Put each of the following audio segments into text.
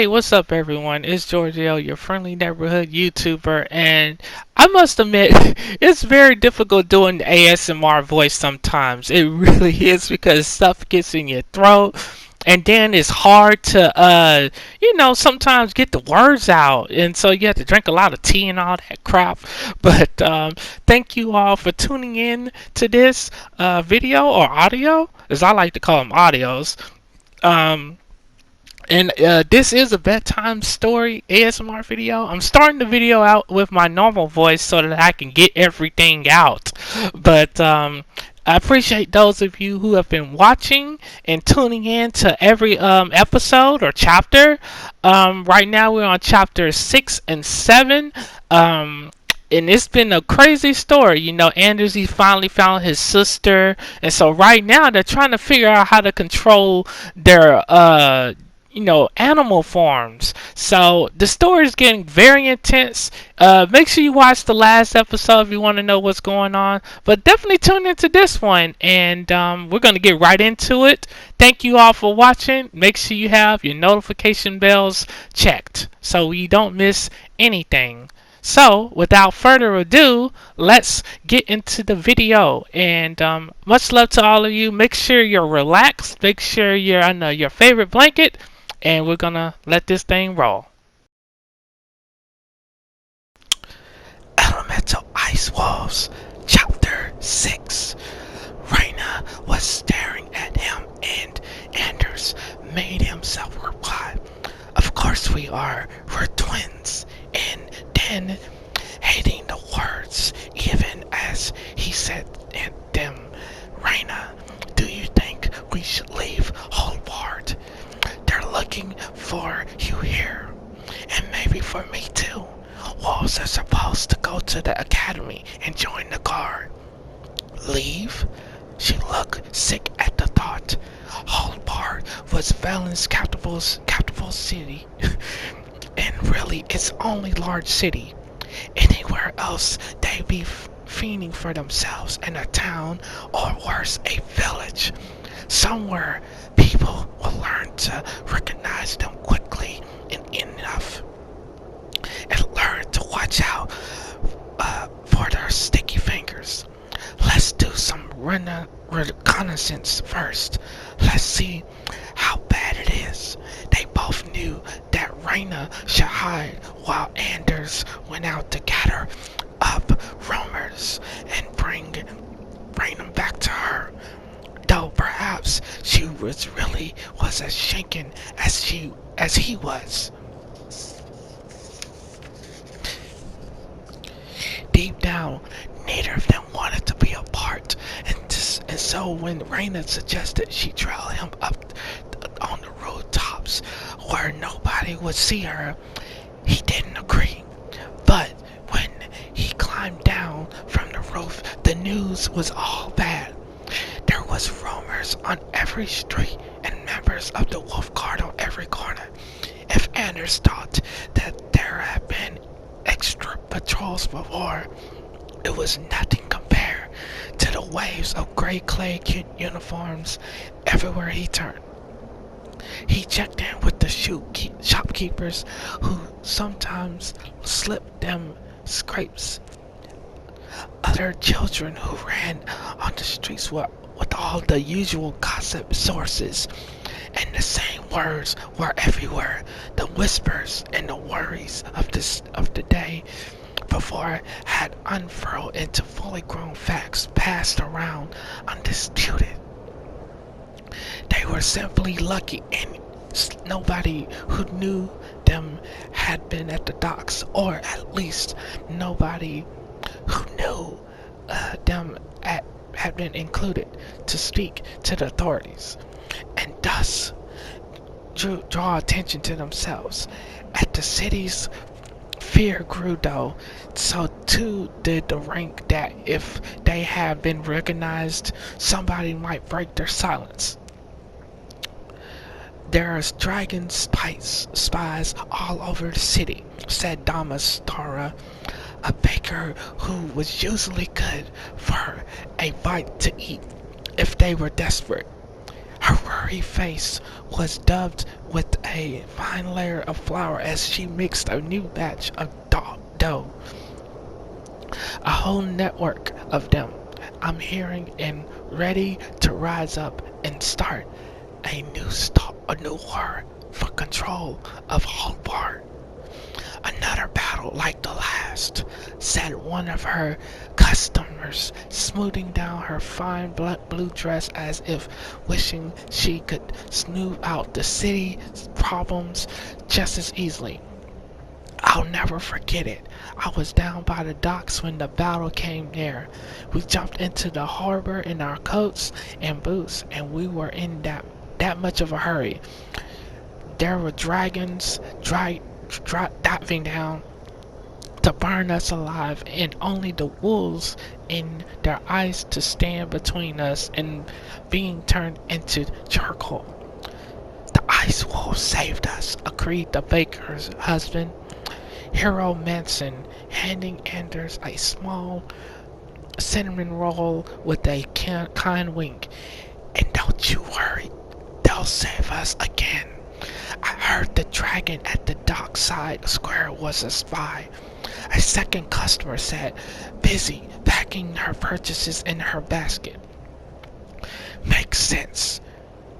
Hey, what's up, everyone? It's Georgio, your friendly neighborhood YouTuber, and I must admit, it's very difficult doing the ASMR voice sometimes. It really is because stuff gets in your throat, and then it's hard to, sometimes get the words out, and so you have to drink a lot of tea and all that crap. But thank you all for tuning in to this video or audio, as I like to call them audios. Um, and this is a bedtime story ASMR video. I'm starting the video out with my normal voice so that I can get everything out. But I appreciate those of you who have been watching and tuning in to every episode or chapter. Right now we're on chapter 6 and 7. And it's been a crazy story. Anders, he finally found his sister. And so right now they're trying to figure out how to control their animal forms. So the story is getting very intense. Make sure you watch the last episode if you want to know what's going on. But definitely tune into this one, and we're going to get right into it. Thank you all for watching. Make sure you have your notification bells checked so you don't miss anything. So, without further ado, let's get into the video. And much love to all of you. Make sure you're relaxed. Make sure you're under your favorite blanket. And we're gonna let this thing roll. Elemental Ice Wolves, Chapter 6. Rayna was staring at him, and Anders made himself reply, "Of course we are. We're twins." And then, hating the words even as he said them, "Rayna, do you think we should leave Holbard? They're looking for you here, and maybe for me too. Wolves are supposed to go to the academy and join the guard." "Leave?" She looked sick at the thought. Holbard was Valen's capital city, and really its only large city. Anywhere else, they'd be fiending for themselves in a town, or worse, a village. Somewhere people will learn to recognize them quickly and enough, and learn to watch out for their sticky fingers. Let's do some reconnaissance first. Let's see how bad it is. They both knew that Rayna should hide while Anders went out to gather up rumors and bring them back to her. Though perhaps she was as shaken as he was. Deep down, neither of them wanted to be apart, and so when Rayna suggested she trail him up on the rooftops where nobody would see her, he didn't agree. But when he climbed down from the roof, the news was all bad. There was rumors on every street and members of the Wolf Guard on every corner. If Anders thought that there had been extra patrols before, it was nothing compared to the waves of gray clay uniforms everywhere he turned. He checked in with the shopkeepers who sometimes slipped them scrapes. Other children who ran on the streets with all the usual gossip sources, and the same words were everywhere. The whispers and the worries of the day before had unfurled into fully grown facts passed around undisputed. They were simply lucky, and nobody who knew them had been at the docks, or at least nobody who knew them had been included to speak to the authorities, and thus draw attention to themselves. At the city's fear grew, though, so too did the rank that if they had been recognized, somebody might break their silence. "There's dragon spies all over the city," said Damastora, a baker who was usually good for a bite to eat if they were desperate. Her furry face was dubbed with a fine layer of flour as she mixed a new batch of dough. A whole network of them, I'm hearing, and ready to rise up and start a new war for control of Hogwarts. Another battle like the last, said one of her customers, smoothing down her fine blue dress as if wishing she could smooth out the city's problems just as easily. I'll never forget it. I was down by the docks when the battle came near. We jumped into the harbor in our coats and boots, and we were in that much of a hurry. There were dragons diving down to burn us alive, and only the wolves in their eyes to stand between us and being turned into charcoal. The ice wolves saved us, agreed the baker's husband, Hero Manson, handing Anders a small cinnamon roll with a kind wink. And don't you worry, they'll save us again. I heard the dragon at the dockside square was a spy. A second customer said, busy packing her purchases in her basket. Makes sense.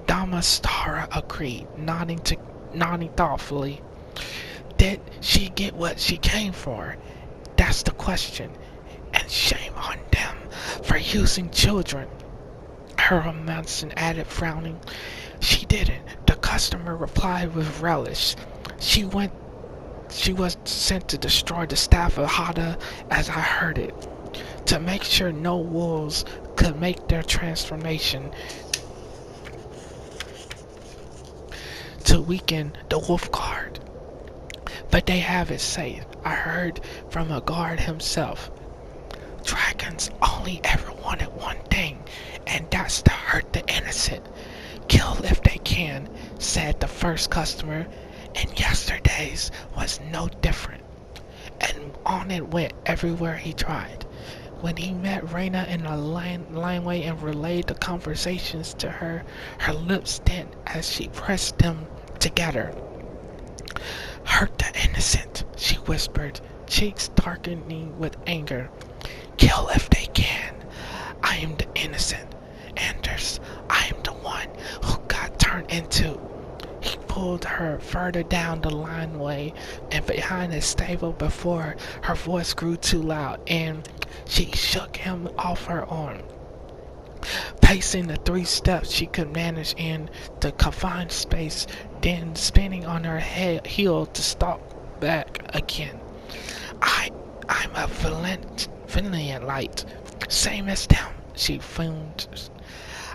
Damastara agreed, nodding thoughtfully. Did she get what she came for? That's the question. And shame on them for using children. Harold Manson added, frowning. She didn't, the customer replied with relish. She was sent to destroy the staff of Hada as I heard it, to make sure no wolves could make their transformation, to weaken the wolf guard. But they have it safe, I heard from a guard himself. Dragons only ever wanted one thing, and that's to hurt the innocent. Kill if they can, said the first customer, and yesterday's was no different. And on it went everywhere he tried. When he met Rayna in the laneway and relayed the conversations to her, her lips did as she pressed them together. Hurt the innocent, she whispered, cheeks darkening with anger. Kill if they can. I am the innocent. Anders, I am the one who got turned into. He pulled her further down the laneway and behind a stable before her voice grew too loud, and she shook him off her arm. Pacing the 3 steps she could manage in the confined space, then spinning on her heel to stalk back again. I'm a Finland light, same as them, she fumed.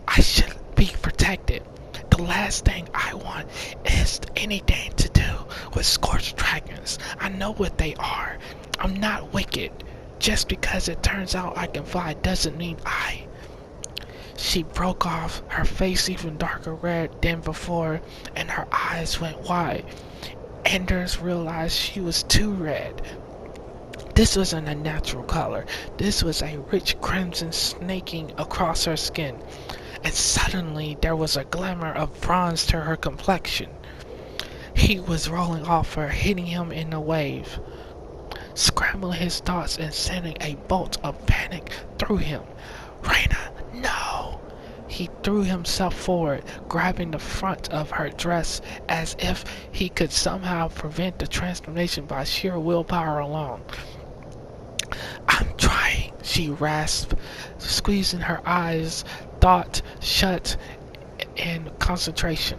I should be protected. The last thing I want is anything to do with scorched dragons. I know what they are. I'm not wicked. Just because it turns out I can fly doesn't mean I. She broke off, her face even darker red than before, and her eyes went wide. Anders realized she was too red. This wasn't a natural color. This was a rich crimson snaking across her skin, and suddenly there was a glimmer of bronze to her complexion. He was rolling off her, hitting him in a wave, scrambling his thoughts and sending a bolt of panic through him. Rayna, no! He threw himself forward, grabbing the front of her dress as if he could somehow prevent the transformation by sheer willpower alone. I'm trying, she rasped, squeezing her eyes, thought shut in concentration.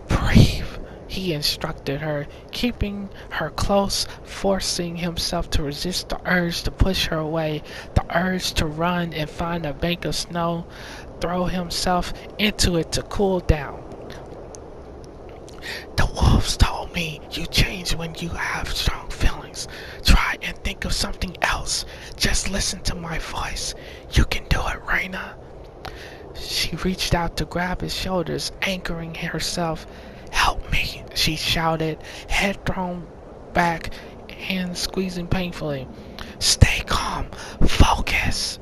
Breathe, he instructed her, keeping her close, forcing himself to resist the urge to push her away, the urge to run and find a bank of snow, throw himself into it to cool down. The wolves told me you change when you have strong feelings. Try and think of something else. Just listen to my voice. You can do it, Rayna. She reached out to grab his shoulders, anchoring herself. Help me, she shouted, head thrown back, hands squeezing painfully. Stay calm. Focus.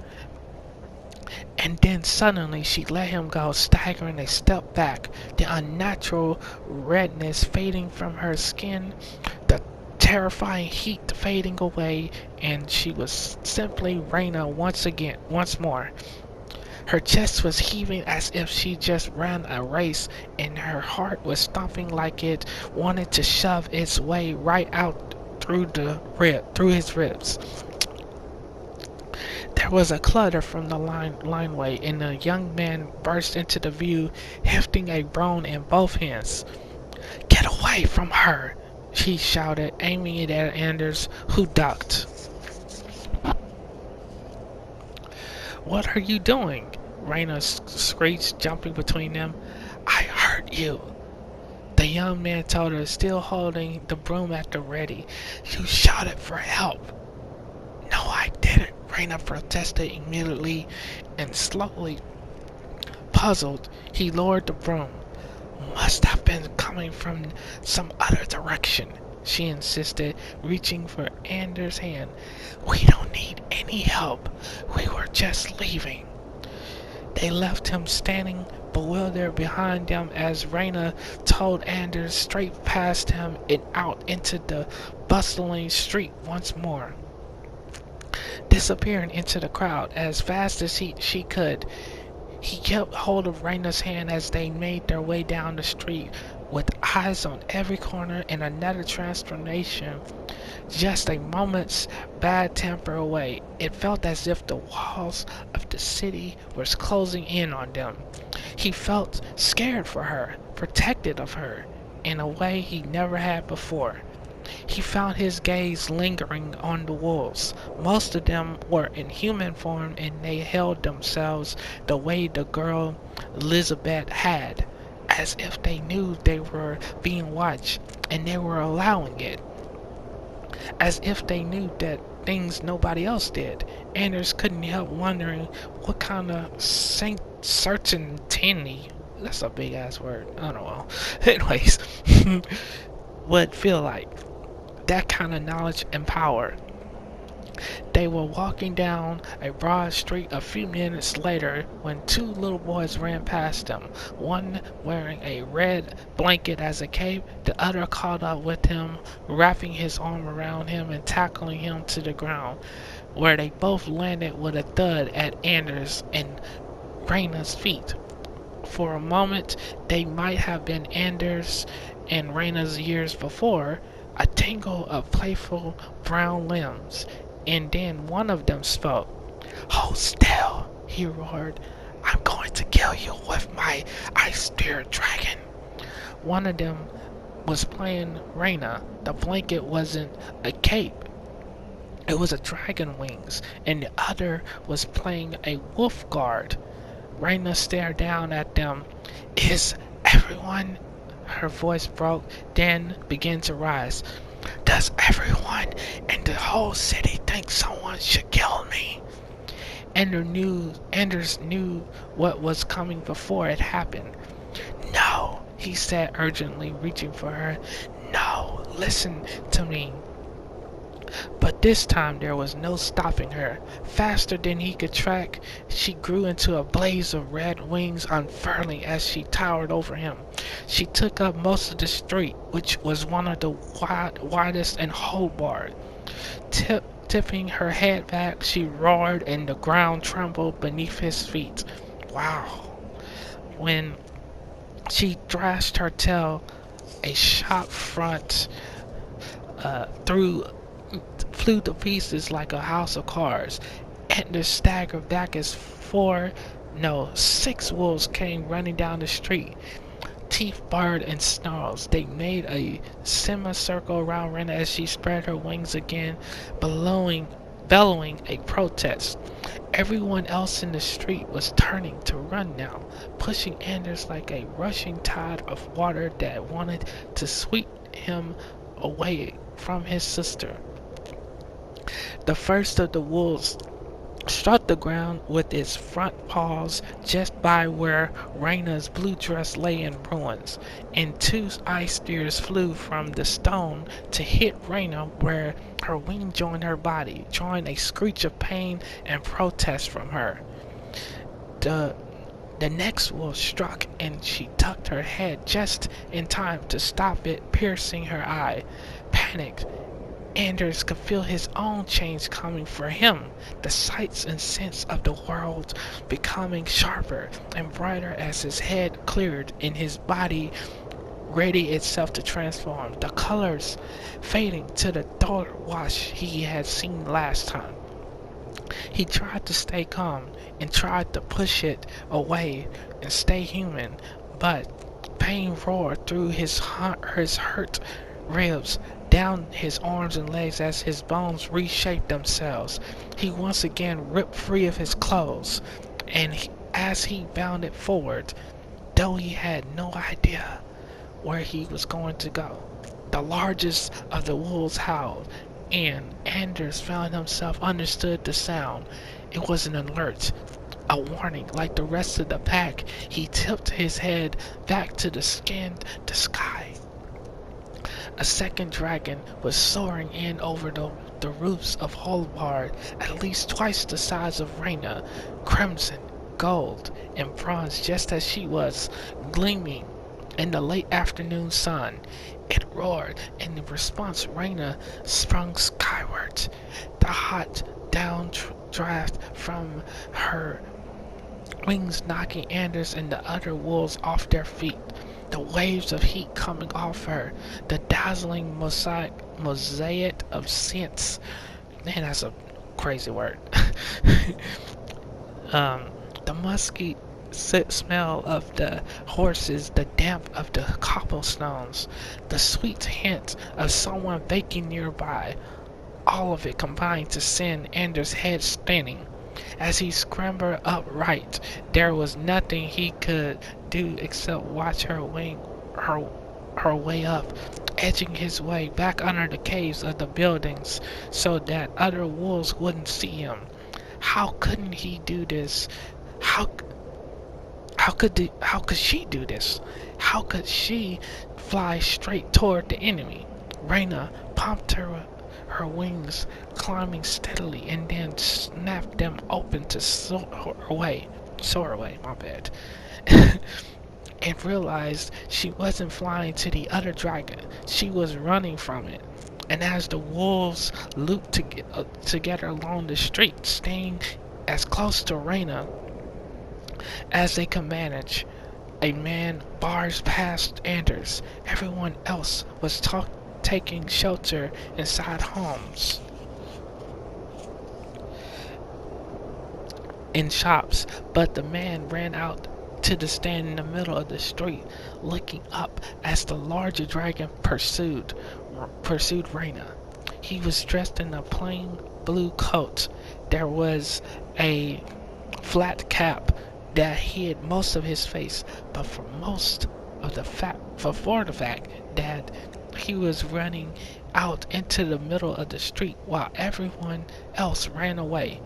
And then suddenly she let him go, staggering a step back, the unnatural redness fading from her skin, the terrifying heat fading away, and she was simply Rayna once more. Her chest was heaving as if she just ran a race, and her heart was stomping like it wanted to shove its way right out through his ribs. There was a clutter from the lineway, and a young man burst into the view, hefting a broom in both hands. "Get away from her!" he shouted, aiming it at Anders, who ducked. "What are you doing?" Rayna screeched, jumping between them. "I hurt you," the young man told her, still holding the broom at the ready. "You shouted for help." "No, I didn't," Rayna protested immediately, and slowly, puzzled, he lowered the broom. "Must have been coming from some other direction," she insisted, reaching for Anders' hand. "We don't need any help. We were just leaving." They left him standing bewildered behind them as Rayna told Anders straight past him and out into the bustling street once more, disappearing into the crowd as fast as she could. He kept hold of Rayna's hand as they made their way down the street, with eyes on every corner and another transformation just a moment's bad temper away. It felt as if the walls of the city were closing in on them. He felt scared for her, protected of her, in a way he never had before. He found his gaze lingering on the wolves. Most of them were in human form, and they held themselves the way the girl Elizabeth had, as if they knew they were being watched, and they were allowing it. As if they knew that things nobody else did. Anders couldn't help wondering what kind of certainty, that's a big ass word, I don't know. Anyways, would feel like. That kind of knowledge and power. They were walking down a broad street a few minutes later when two little boys ran past them, one wearing a red blanket as a cape, the other caught up with him, wrapping his arm around him and tackling him to the ground, where they both landed with a thud at Anders and Rayna's feet. For a moment, they might have been Anders and Rayna's years before, a tangle of playful brown limbs. And then one of them spoke. "Hold still," he roared. "I'm going to kill you with my ice spirit dragon." One of them was playing Rayna. The blanket wasn't a cape. It was a dragon wings. And the other was playing a wolf guard. Rayna stared down at them. "Is everyone..." Her voice broke, then began to rise. "Does everyone in the whole city think someone should kill me?" Anders knew what was coming before it happened. "No," he said urgently, reaching for her. "No, listen to me." But this time there was no stopping her. Faster than he could track, she grew into a blaze of red wings unfurling as she towered over him. She took up most of the street, which was one of the widest in Hobart. Tipping her head back, she roared and the ground trembled beneath his feet. Wow. When she thrashed her tail, a shop front flew to pieces like a house of cards. Anders staggered back as 6 wolves came running down the street. Teeth bared and snarls. They made a semicircle around Rayna as she spread her wings again, bellowing a protest. Everyone else in the street was turning to run now, pushing Anders like a rushing tide of water that wanted to sweep him away from his sister. The first of the wolves struck the ground with its front paws just by where Rayna's blue dress lay in ruins, and 2 ice spears flew from the stone to hit Rayna where her wing joined her body, drawing a screech of pain and protest from her. The the next wolf struck, and she tucked her head just in time to stop it piercing her eye. Panicked, Anders could feel his own change coming for him, the sights and scents of the world becoming sharper and brighter as his head cleared and his body ready itself to transform, the colors fading to the duller wash he had seen last time. He tried to stay calm and tried to push it away and stay human, but pain roared through his hurt ribs, down his arms and legs as his bones reshaped themselves. He once again ripped free of his clothes, and as he bounded forward, though he had no idea where he was going to go, the largest of the wolves howled, and Anders found himself understood the sound. It was an alert, a warning. Like the rest of the pack, he tipped his head back to the sky. A second dragon was soaring in over the roofs of Holbard, at least twice the size of Rayna, crimson, gold, and bronze just as she was, gleaming in the late afternoon sun. It roared, and in response Rayna sprung skyward, the hot downdraft from her wings knocking Anders and the other wolves off their feet. The waves of heat coming off her, the dazzling mosaic of scents. Man, that's a crazy word. The musky smell of the horses, the damp of the cobblestones, the sweet hint of someone baking nearby, all of it combined to send Anders' head spinning. As he scrambled upright, there was nothing he could do except watch her way up, edging his way back under the caves of the buildings so that other wolves wouldn't see him. How couldn't he do this? How could she do this? How could she fly straight toward the enemy? Rayna pumped her wings, climbing steadily, and then snapped them open to soar away, my bad. And realized she wasn't flying to the other dragon, she was running from it. And as the wolves looped together along the street, staying as close to Rayna as they could manage, a man barged past Anders. Everyone else was taking shelter inside homes, in shops, but the man ran out to the stand in the middle of the street, looking up as the larger dragon pursued Rayna. He was dressed in a plain blue coat. There was a flat cap that hid most of his face, but for the fact that he was running out into the middle of the street while everyone else ran away,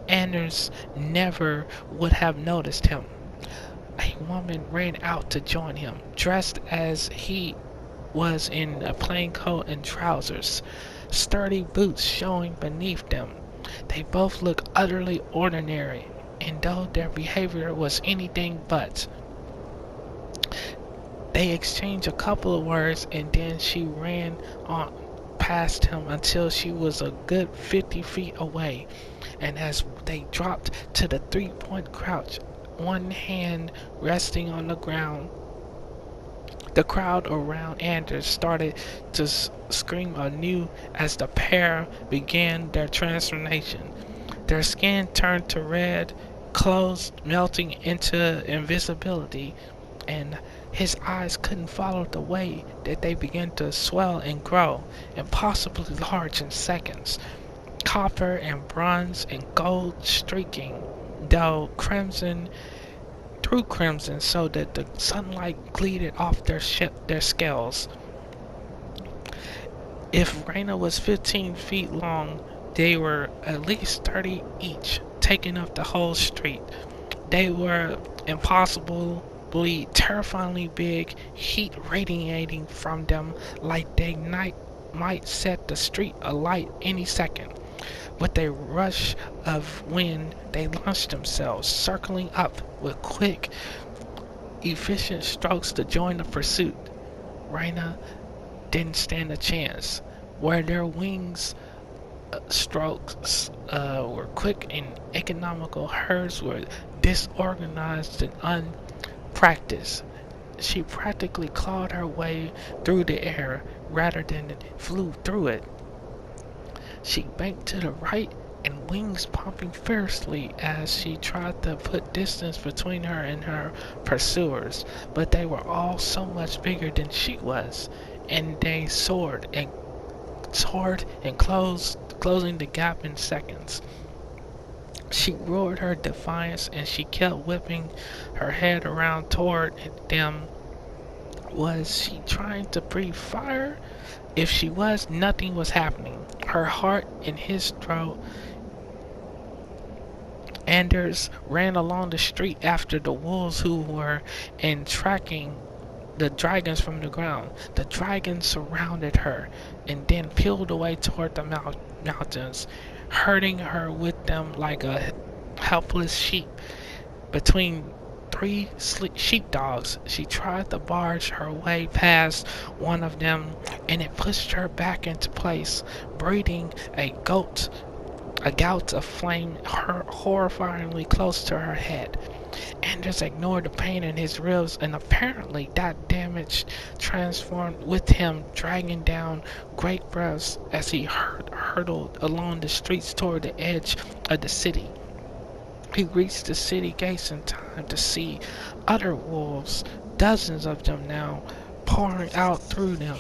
Anders never would have noticed him. A woman ran out to join him, dressed as he was in a plain coat and trousers, sturdy boots showing beneath them. They both looked utterly ordinary, and though their behavior was anything but. They exchanged a couple of words, and then she ran on past him until she was a good 50 feet away. And as they dropped to the 3-point crouch, one hand resting on the ground, the crowd around Anders started to scream anew as the pair began their transformation. Their skin turned to red, clothes melting into invisibility, and his eyes couldn't follow the way that they began to swell and grow, impossibly large in seconds. Copper and bronze and gold streaking, though crimson through crimson, so that the sunlight gleamed off their scales. If Rayna was 15 feet long, they were at least 30 each, taking up the whole street. They were impossibly, terrifyingly big, heat radiating from them like they might set the street alight any second. With a rush of wind, they launched themselves, circling up with quick, efficient strokes to join the pursuit. Rayna didn't stand a chance. Where their wings strokes were quick and economical, hers were disorganized and unpracticed. She practically clawed her way through the air rather than flew through it. She banked to the right and wings pumping fiercely as she tried to put distance between her and her pursuers, but they were all so much bigger than she was, and they soared and closing the gap in seconds. She roared her defiance and she kept whipping her head around toward them. Was she trying to breathe fire? If she was, nothing was happening. Her heart in his throat. Anders ran along the street after the wolves who were and tracking the dragons from the ground. The dragons surrounded her and then peeled away toward the mountains, herding her with them like a helpless sheep. Between three sheepdogs, she tried to barge her way past one of them, and it pushed her back into place, breathing a gout of flame horrifyingly close to her head. Anders ignored the pain in his ribs, and apparently that damage transformed with him, dragging down great breaths as he hurtled along the streets toward the edge of the city. He reached the city gates in time to see other wolves, dozens of them now, pouring out through them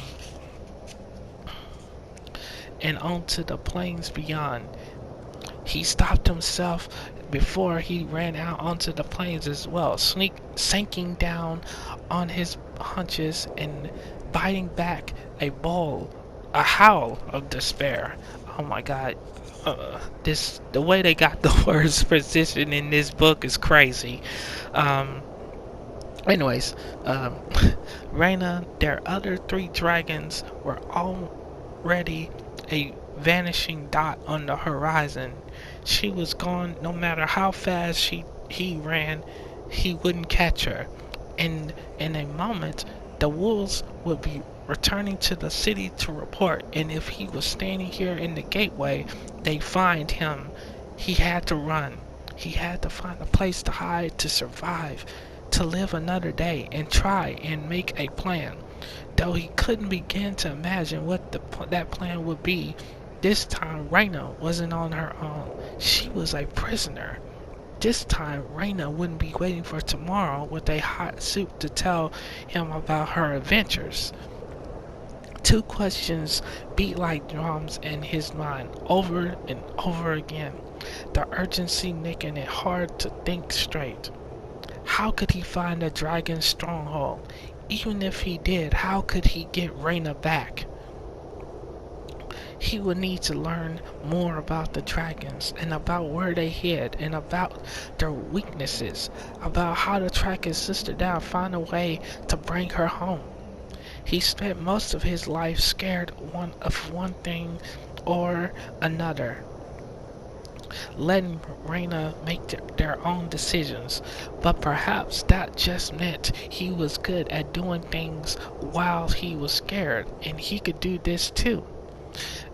and onto the plains beyond. He stopped himself before he ran out onto the plains as well, sinking down on his haunches and biting back a howl of despair. Oh my God. The way they got the words positioned in this book is crazy. Anyways, Rayna, their other three dragons were already a vanishing dot on the horizon. She was gone. No matter how fast he ran, he wouldn't catch her. In a moment, the wolves would be returning to the city to report, and if he was standing here in the gateway, they'd find him. He had to run. He had to find a place to hide, to survive, to live another day, and try and make a plan. Though he couldn't begin to imagine what that plan would be, this time Rayna wasn't on her own. She was a prisoner. This time Rayna wouldn't be waiting for tomorrow with a hot soup to tell him about her adventures. Two questions beat like drums in his mind over and over again, the urgency making it hard to think straight. How could he find the dragon's stronghold? Even if he did, how could he get Rayna back? He would need to learn more about the dragons and about where they hid and about their weaknesses, about how to track his sister down, find a way to bring her home. He spent most of his life scared of one thing or another, letting Rayna make their own decisions, but perhaps that just meant he was good at doing things while he was scared, and he could do this too.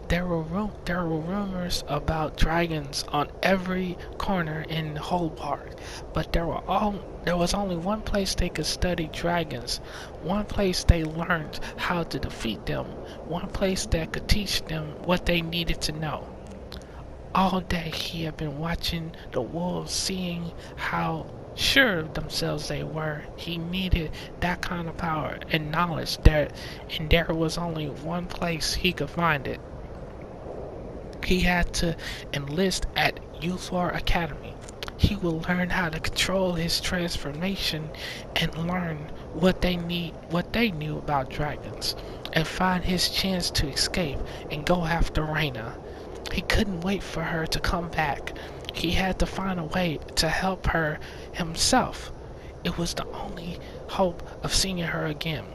There were rumors about dragons on every corner in Hobart, but there was only one place they could study dragons, one place they learned how to defeat them, one place that could teach them what they needed to know. All day he had been watching the wolves, seeing how sure of themselves they were. He needed that kind of power and knowledge, and there was only one place he could find it. He had to enlist at Youthful Academy. He will learn how to control his transformation and learn what they knew about dragons, and find his chance to escape and go after Rayna. He couldn't wait for her to come back. He had to find a way to help her himself. It was the only hope of seeing her again.